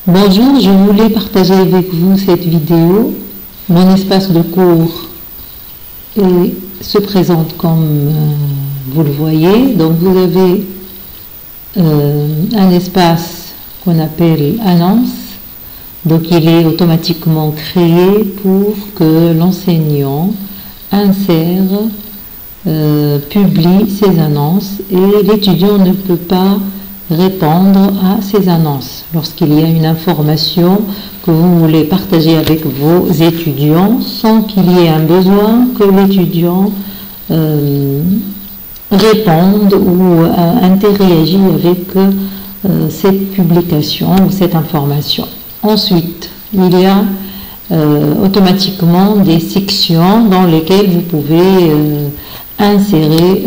Bonjour, je voulais partager avec vous cette vidéo. Mon espace de cours se présente comme vous le voyez. Donc vous avez un espace qu'on appelle annonce. Donc il est automatiquement créé pour que l'enseignant insère, publie ses annonces et l'étudiant ne peut pas répondre à ces annonces. Lorsqu'il y a une information que vous voulez partager avec vos étudiants sans qu'il y ait un besoin que l'étudiant réponde ou interagisse avec cette publication ou cette information. Ensuite, il y a automatiquement des sections dans lesquelles vous pouvez insérer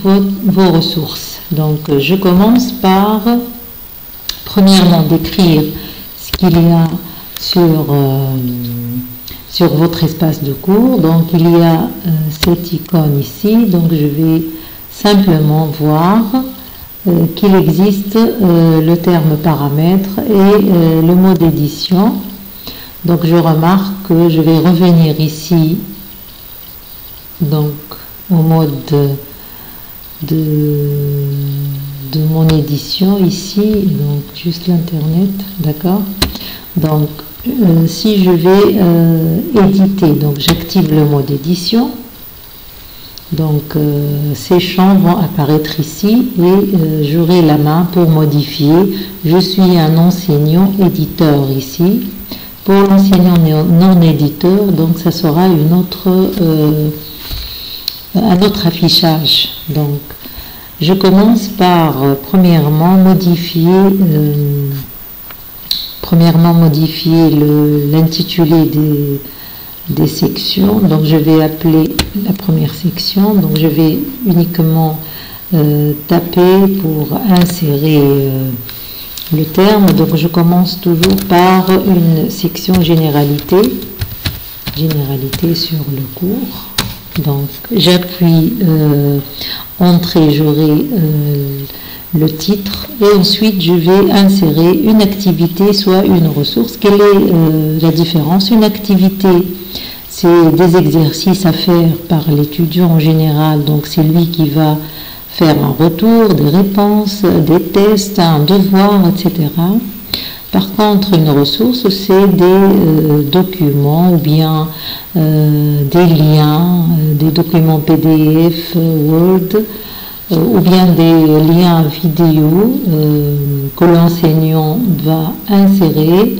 vos ressources. Donc, je commence par, premièrement, décrire ce qu'il y a sur votre espace de cours. Donc, il y a cette icône ici. Donc, je vais simplement voir qu'il existe le terme paramètres et le mode édition. Donc, je remarque que je vais revenir ici, donc, au mode de mon édition ici, donc juste l'internet, d'accord. Donc si je vais éditer, donc j'active le mode édition, donc ces champs vont apparaître ici et j'aurai la main pour modifier. Je suis un enseignant éditeur ici. Pour l'enseignant non éditeur, donc ça sera un autre affichage. Donc je commence par premièrement modifier l'intitulé des sections. Donc je vais appeler la première section, donc je vais uniquement taper pour insérer le terme. Donc je commence toujours par une section généralité sur le cours. Donc j'appuie entrée, j'aurai le titre et ensuite je vais insérer une activité, soit une ressource. Quelle est la différence? Une activité, c'est des exercices à faire par l'étudiant en général, donc c'est lui qui va faire un retour, des réponses, des tests, un devoir, etc. Par contre, une ressource, c'est des documents ou bien des liens, des documents PDF, Word, ou bien des liens vidéo que l'enseignant va insérer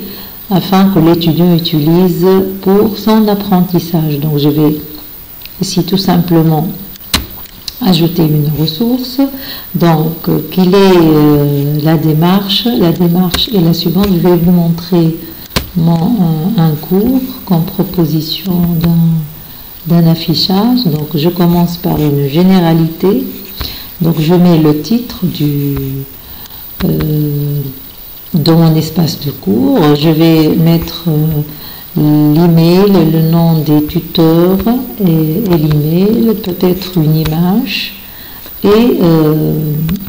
afin que l'étudiant utilise pour son apprentissage. Donc, je vais ici tout simplement ajouter une ressource. Donc, quelle est la démarche? La démarche est la suivante. Je vais vous montrer un cours comme proposition d'un affichage. Donc, je commence par une généralité. Donc, je mets le titre de mon espace de cours. Je vais mettre l'email, le nom des tuteurs et l'email, peut-être une image. Et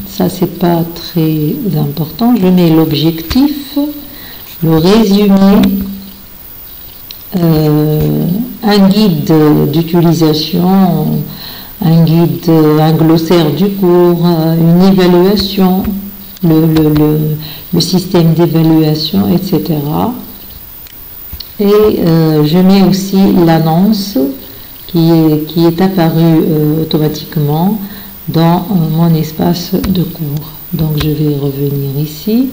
ça, c'est pas très important. Je mets l'objectif, le résumé, un guide d'utilisation, un glossaire du cours, une évaluation, le système d'évaluation, etc. Et je mets aussi l'annonce qui est apparue automatiquement dans mon espace de cours. Donc je vais revenir ici.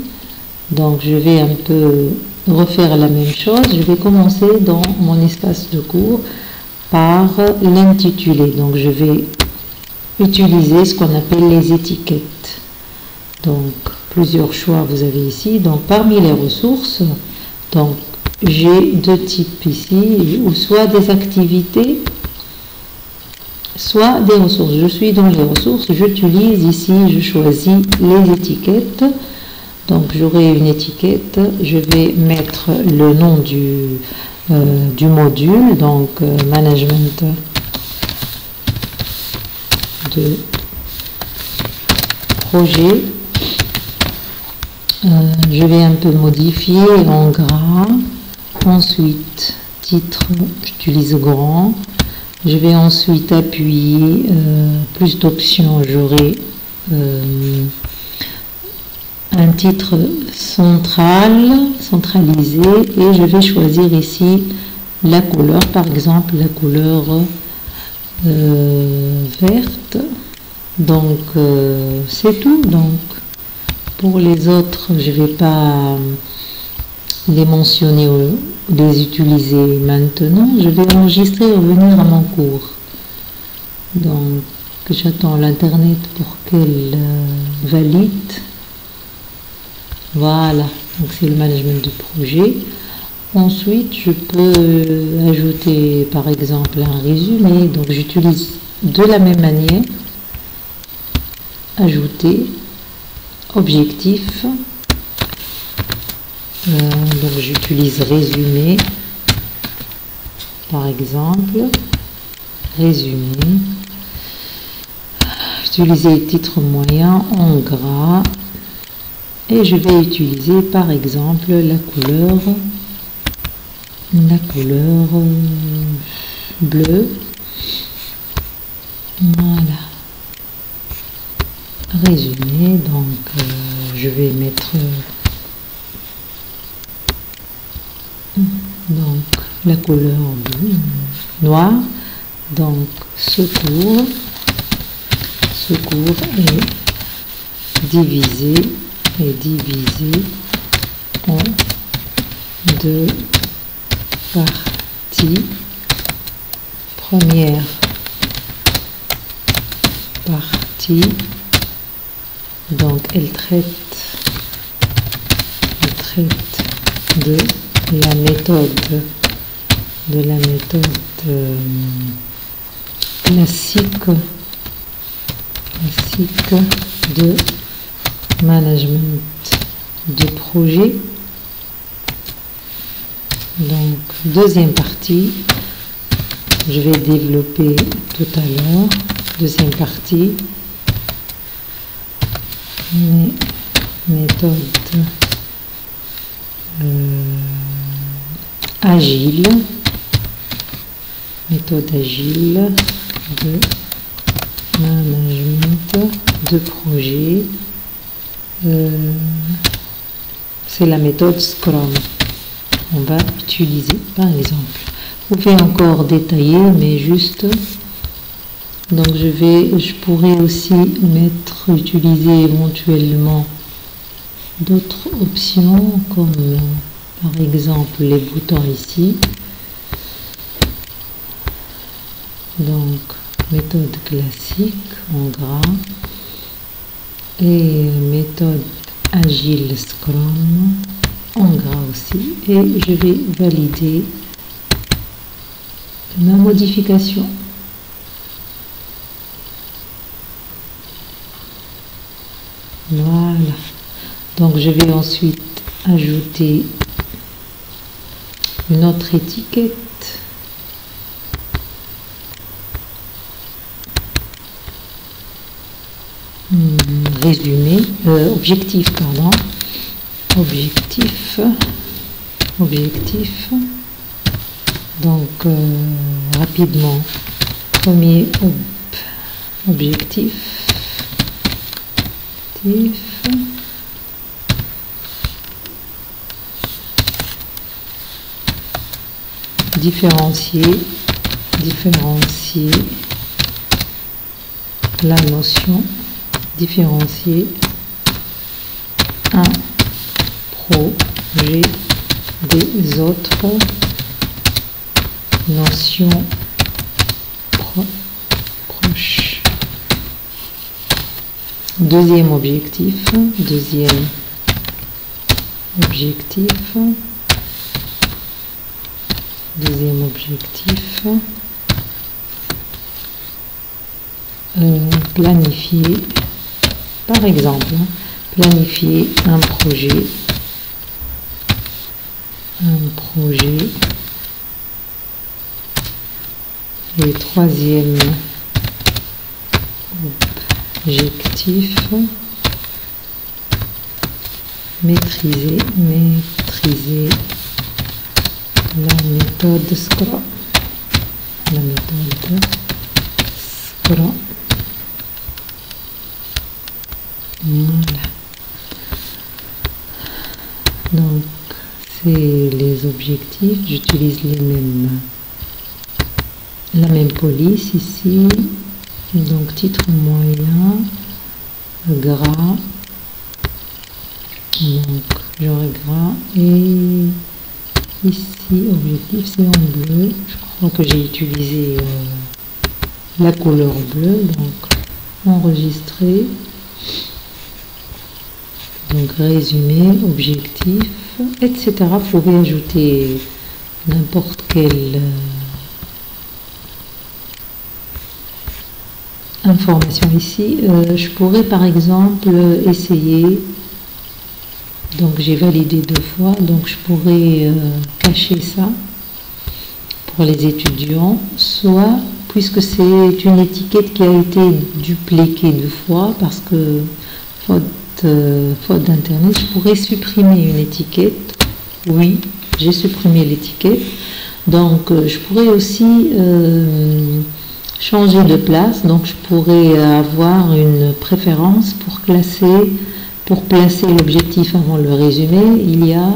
Donc je vais un peu refaire la même chose. Je vais commencer dans mon espace de cours par l'intitulé. Donc je vais utiliser ce qu'on appelle les étiquettes. Donc plusieurs choix vous avez ici. Donc parmi les ressources, donc j'ai deux types ici, ou soit des activités, soit des ressources. Je suis dans les ressources, j'utilise ici, je choisis les étiquettes. Donc j'aurai une étiquette, je vais mettre le nom du module, donc management de projet. Je vais un peu modifier en gras. Ensuite, titre, j'utilise grand. Je vais ensuite appuyer plus d'options. J'aurai un titre centralisé et je vais choisir ici la couleur, par exemple la couleur verte. Donc c'est tout. Donc pour les autres, je ne vais pas les mentionner ou les utiliser maintenant. Je vais enregistrer et revenir à mon cours. Donc j'attends l'internet pour qu'elle valide. Voilà, donc c'est le management de projet. Ensuite, je peux ajouter par exemple un résumé. Donc j'utilise de la même manière, ajouter, objectif. Donc j'utilise résumé, par exemple, résumé. Utiliser titre moyen en gras. Et je vais utiliser par exemple la couleur bleue. Voilà. Résumé, donc je vais mettre donc la couleur noire. Donc secours est divisé en deux parties. Première partie, donc elle traite de la méthode classique de management de projet. Donc deuxième partie, je vais développer tout à l'heure. Deuxième partie, méthode agile, de management de projet. C'est la méthode Scrum. On va utiliser par exemple. Vous pouvez encore détailler, mais juste. Donc je pourrais aussi utiliser éventuellement d'autres options comme par exemple les boutons ici. Donc méthode classique en gras et méthode agile Scrum en gras aussi, et je vais valider ma modification. Voilà, donc je vais ensuite ajouter une autre étiquette. Résumé, objectif, pardon. Objectif. Donc, rapidement, premier objectif. Différencier la notion, différencier un projet des autres notions proches. Deuxième objectif, planifier, par exemple, planifier un projet, et troisième objectif, maîtriser la méthode Scra. La méthode Scra. Voilà. Donc, c'est les objectifs. J'utilise la même police ici. Donc, titre moyen, gras. Donc, j'aurai gras. Et ici, objectif, c'est en bleu. Je crois que j'ai utilisé la couleur bleue. Donc, enregistrer. Donc, résumé, objectif, etc. Vous pouvez ajouter n'importe quelle information ici. Je pourrais par exemple essayer, donc j'ai validé 2 fois, donc je pourrais cacher ça pour les étudiants, soit, puisque c'est une étiquette qui a été dupliquée 2 fois, parce que faute d'internet, je pourrais supprimer une étiquette. Oui, j'ai supprimé l'étiquette. Donc je pourrais aussi changer de place. Donc je pourrais avoir une préférence pour placer l'objectif avant le résumé. Il y a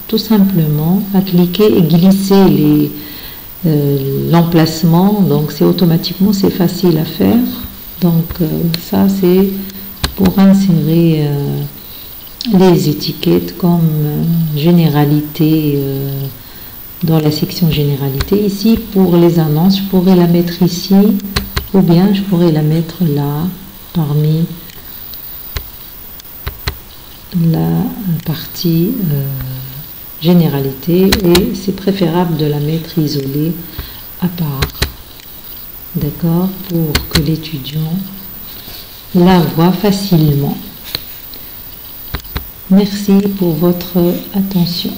tout simplement à cliquer et glisser l'emplacement. Donc c'est automatiquement, c'est facile à faire. Donc ça c'est pour insérer les étiquettes comme généralité dans la section généralité. Ici, pour les annonces, je pourrais la mettre ici ou bien je pourrais la mettre là parmi la partie généralité, et c'est préférable de la mettre isolée à part, d'accord, pour que l'étudiant la voit facilement. Merci pour votre attention.